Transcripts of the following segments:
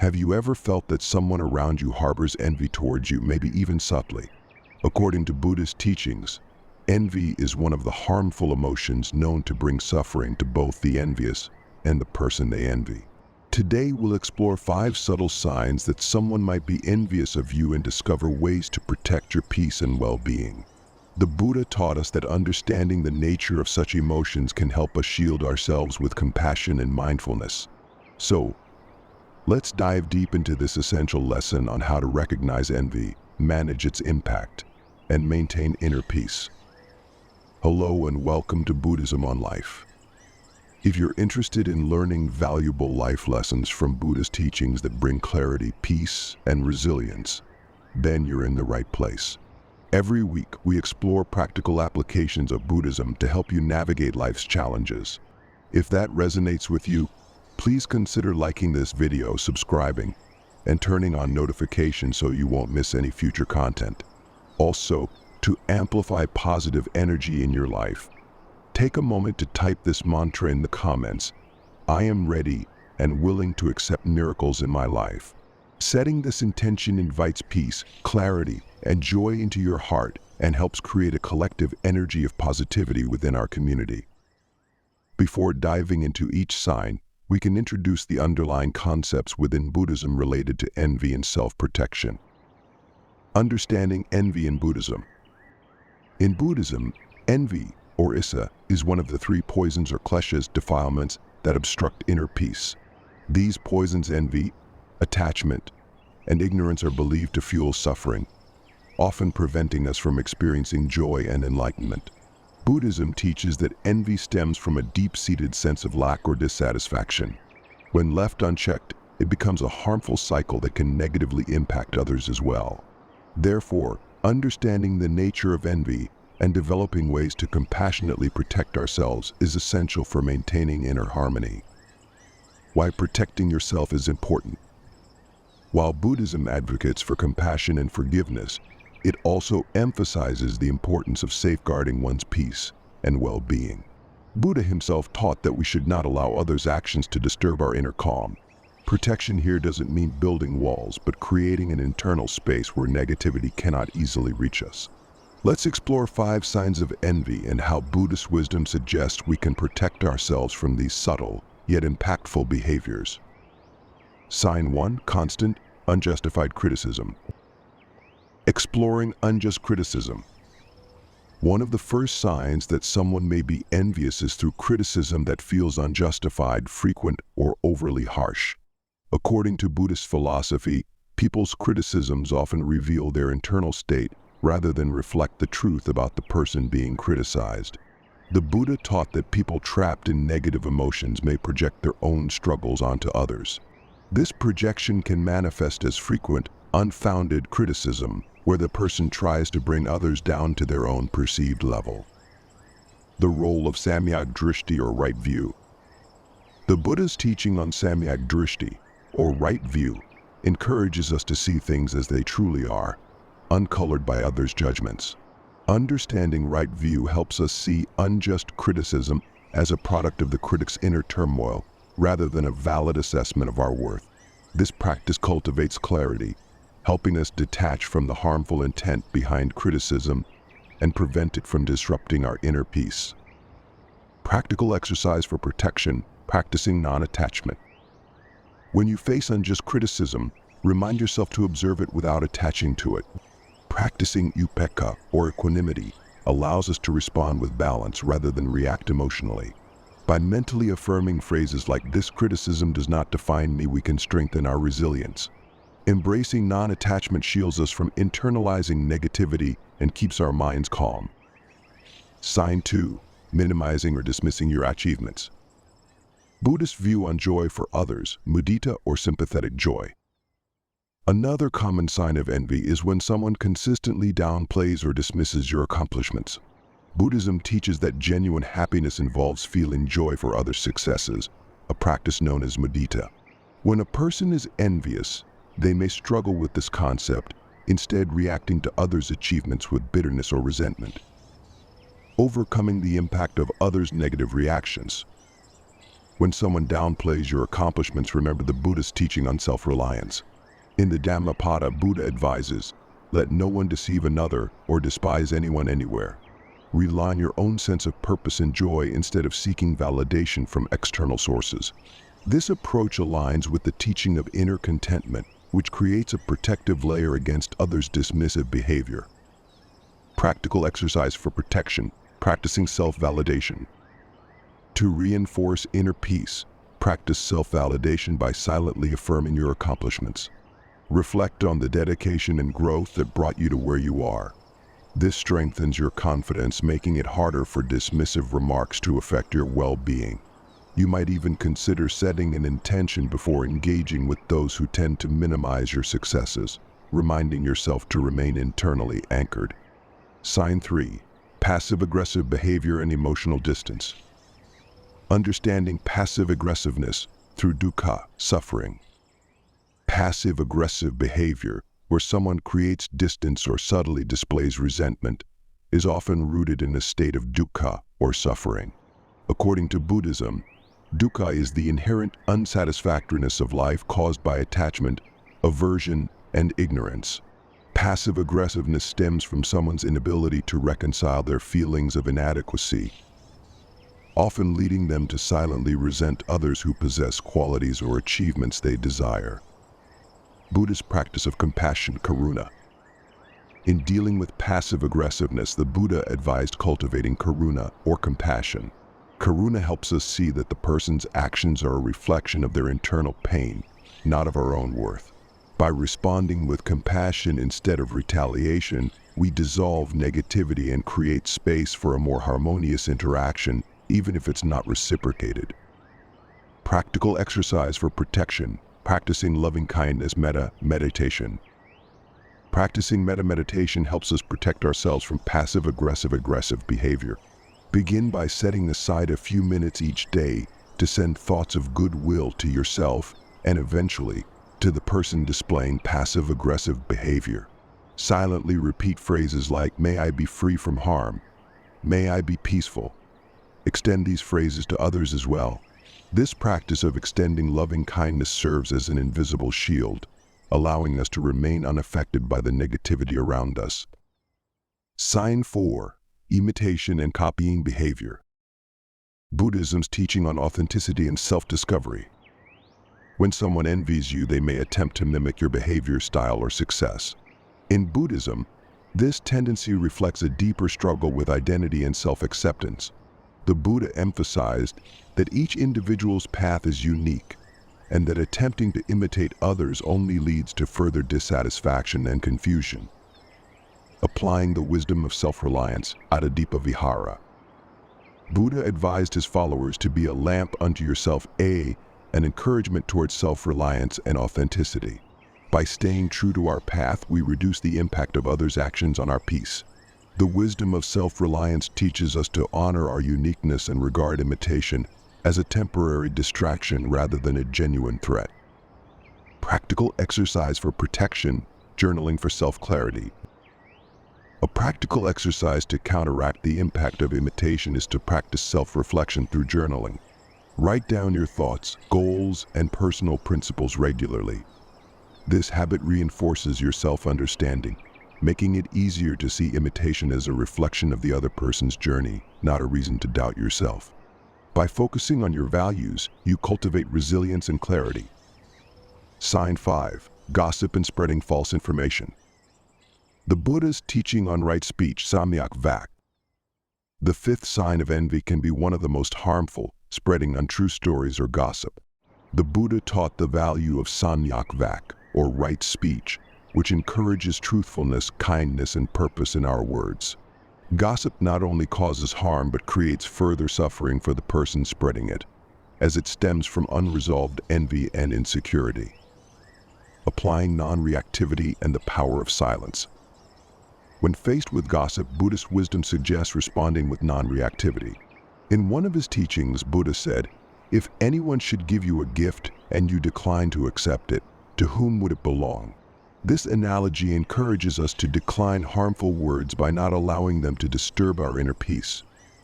Have you ever felt that someone around you harbors envy towards you, maybe even subtly? According to Buddhist teachings, envy is one of the harmful emotions known to bring suffering to both the envious and the person they envy. Today we'll explore 5 subtle signs that someone might be envious of you and discover ways to protect your peace and well-being. The Buddha taught us that understanding the nature of such emotions can help us shield ourselves with compassion and mindfulness. So, let's dive deep into this essential lesson on how to recognize envy, manage its impact, and maintain inner peace. Hello and welcome to Buddhism on Life. If you're interested in learning valuable life lessons from Buddhist teachings that bring clarity, peace, and resilience, then you're in the right place. Every week, we explore practical applications of Buddhism to help you navigate life's challenges. If that resonates with you, please consider liking this video, subscribing, and turning on notifications so you won't miss any future content. Also, to amplify positive energy in your life, take a moment to type this mantra in the comments: I am ready and willing to accept miracles in my life. Setting this intention invites peace, clarity, and joy into your heart and helps create a collective energy of positivity within our community. Before diving into each sign, we can introduce the underlying concepts within Buddhism related to envy and self-protection. Understanding envy in Buddhism. In Buddhism, envy, or issa, is one of the 3 poisons or kleshas, defilements, that obstruct inner peace. These poisons, envy, attachment, and ignorance, are believed to fuel suffering, often preventing us from experiencing joy and enlightenment. Buddhism teaches that envy stems from a deep-seated sense of lack or dissatisfaction. When left unchecked, it becomes a harmful cycle that can negatively impact others as well. Therefore, understanding the nature of envy and developing ways to compassionately protect ourselves is essential for maintaining inner harmony. Why protecting yourself is important. While Buddhism advocates for compassion and forgiveness, it also emphasizes the importance of safeguarding one's peace and well-being. Buddha himself taught that we should not allow others' actions to disturb our inner calm. Protection here doesn't mean building walls, but creating an internal space where negativity cannot easily reach us. Let's explore 5 signs of envy and how Buddhist wisdom suggests we can protect ourselves from these subtle, yet impactful behaviors. Sign 1. Constant, unjustified criticism. Exploring unjust criticism. One of the first signs that someone may be envious is through criticism that feels unjustified, frequent, or overly harsh. According to Buddhist philosophy, people's criticisms often reveal their internal state rather than reflect the truth about the person being criticized. The Buddha taught that people trapped in negative emotions may project their own struggles onto others. This projection can manifest as frequent, unfounded criticism, where the person tries to bring others down to their own perceived level. The role of Samyak Drishti, or right view. The Buddha's teaching on Samyak Drishti, or right view, encourages us to see things as they truly are, uncolored by others' judgments. Understanding right view helps us see unjust criticism as a product of the critic's inner turmoil, rather than a valid assessment of our worth. This practice cultivates clarity, helping us detach from the harmful intent behind criticism and prevent it from disrupting our inner peace. Practical exercise for protection, practicing non-attachment. When you face unjust criticism, remind yourself to observe it without attaching to it. Practicing upekkha, or equanimity, allows us to respond with balance rather than react emotionally. By mentally affirming phrases like "this criticism does not define me," we can strengthen our resilience. Embracing non-attachment shields us from internalizing negativity and keeps our minds calm. Sign 2. Minimizing or dismissing your achievements. Buddhist view on joy for others, mudita, or sympathetic joy. Another common sign of envy is when someone consistently downplays or dismisses your accomplishments. Buddhism teaches that genuine happiness involves feeling joy for others' successes, a practice known as mudita. When a person is envious, they may struggle with this concept, instead reacting to others' achievements with bitterness or resentment. Overcoming the impact of others' negative reactions. When someone downplays your accomplishments, remember the Buddhist teaching on self-reliance. In the Dhammapada, Buddha advises, let no one deceive another or despise anyone anywhere. Rely on your own sense of purpose and joy instead of seeking validation from external sources. This approach aligns with the teaching of inner contentment, which creates a protective layer against others' dismissive behavior. Practical exercise for protection, practicing self-validation. To reinforce inner peace, practice self-validation by silently affirming your accomplishments. Reflect on the dedication and growth that brought you to where you are. This strengthens your confidence, making it harder for dismissive remarks to affect your well-being. You might even consider setting an intention before engaging with those who tend to minimize your successes, reminding yourself to remain internally anchored. Sign 3. Passive-aggressive behavior and emotional distance. Understanding passive-aggressiveness through dukkha, suffering. Passive-aggressive behavior, where someone creates distance or subtly displays resentment, is often rooted in a state of dukkha or suffering. According to Buddhism, dukkha is the inherent unsatisfactoriness of life caused by attachment, aversion, and ignorance. Passive aggressiveness stems from someone's inability to reconcile their feelings of inadequacy, often leading them to silently resent others who possess qualities or achievements they desire. Buddhist practice of compassion, karuna. In dealing with passive aggressiveness, the Buddha advised cultivating karuna or compassion. Karuna helps us see that the person's actions are a reflection of their internal pain, not of our own worth. By responding with compassion instead of retaliation, we dissolve negativity and create space for a more harmonious interaction, even if it's not reciprocated. Practical exercise for protection, practicing loving-kindness, meditation. Practicing meditation helps us protect ourselves from passive-aggressive behavior. Begin by setting aside a few minutes each day to send thoughts of goodwill to yourself and eventually to the person displaying passive-aggressive behavior. Silently repeat phrases like, "May I be free from harm," "May I be peaceful." Extend these phrases to others as well. This practice of extending loving kindness serves as an invisible shield, allowing us to remain unaffected by the negativity around us. Sign 4. Imitation and copying behavior. Buddhism's teaching on authenticity and self-discovery. When someone envies you, they may attempt to mimic your behavior, style, or success. In Buddhism, this tendency reflects a deeper struggle with identity and self-acceptance. The Buddha emphasized that each individual's path is unique, and that attempting to imitate others only leads to further dissatisfaction and confusion. Applying the wisdom of self-reliance, Adadipa Vihara. Buddha advised his followers to be a lamp unto yourself, an encouragement towards self-reliance and authenticity. By staying true to our path, we reduce the impact of others' actions on our peace. The wisdom of self-reliance teaches us to honor our uniqueness and regard imitation as a temporary distraction rather than a genuine threat. Practical exercise for protection, journaling for self-clarity. A practical exercise to counteract the impact of imitation is to practice self-reflection through journaling. Write down your thoughts, goals, and personal principles regularly. This habit reinforces your self-understanding, making it easier to see imitation as a reflection of the other person's journey, not a reason to doubt yourself. By focusing on your values, you cultivate resilience and clarity. Sign 5. Gossip and spreading false information. The Buddha's teaching on right speech, Samyak Vak. The fifth sign of envy can be one of the most harmful, spreading untrue stories or gossip. The Buddha taught the value of Samyak Vak, or right speech, which encourages truthfulness, kindness, and purpose in our words. Gossip not only causes harm but creates further suffering for the person spreading it, as it stems from unresolved envy and insecurity. Applying non-reactivity and the power of silence. When faced with gossip, Buddhist wisdom suggests responding with non-reactivity. In one of his teachings, Buddha said, "If anyone should give you a gift and you decline to accept it, to whom would it belong?" This analogy encourages us to decline harmful words by not allowing them to disturb our inner peace.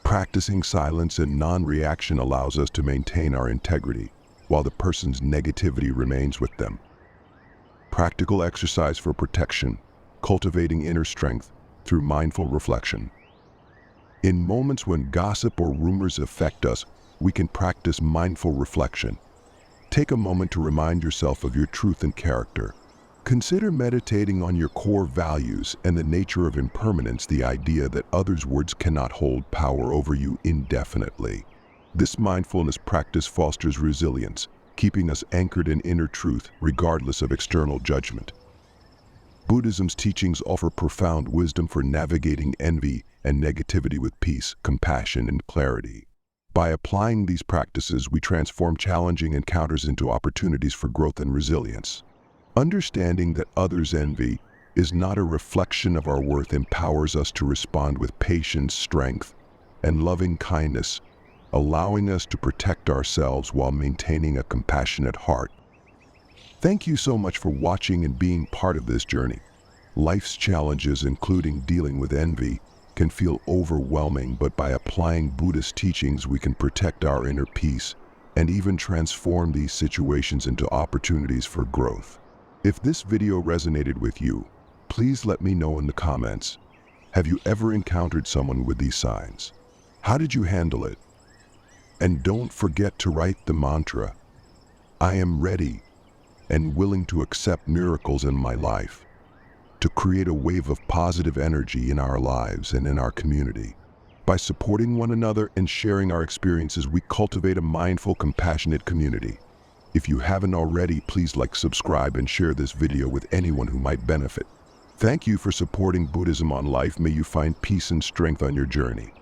Practicing silence and non-reaction allows us to maintain our integrity, while the person's negativity remains with them. Practical exercise for protection, cultivating inner strength through mindful reflection. In moments when gossip or rumors affect us, we can practice mindful reflection. Take a moment to remind yourself of your truth and character. Consider meditating on your core values and the nature of impermanence, the idea that others' words cannot hold power over you indefinitely. This mindfulness practice fosters resilience, keeping us anchored in inner truth regardless of external judgment. Buddhism's teachings offer profound wisdom for navigating envy and negativity with peace, compassion, and clarity. By applying these practices, we transform challenging encounters into opportunities for growth and resilience. Understanding that others' envy is not a reflection of our worth empowers us to respond with patience, strength, and loving kindness, allowing us to protect ourselves while maintaining a compassionate heart. Thank you so much for watching and being part of this journey. Life's challenges, including dealing with envy, can feel overwhelming, but by applying Buddhist teachings, we can protect our inner peace and even transform these situations into opportunities for growth. If this video resonated with you, please let me know in the comments. Have you ever encountered someone with these signs? How did you handle it? And don't forget to write the mantra, "I am ready and willing to accept miracles in my life," to create a wave of positive energy in our lives and in our community. By supporting one another and sharing our experiences, we cultivate a mindful, compassionate community. If you haven't already, please like, subscribe, and share this video with anyone who might benefit. Thank you for supporting Buddhism on Life. May you find peace and strength on your journey.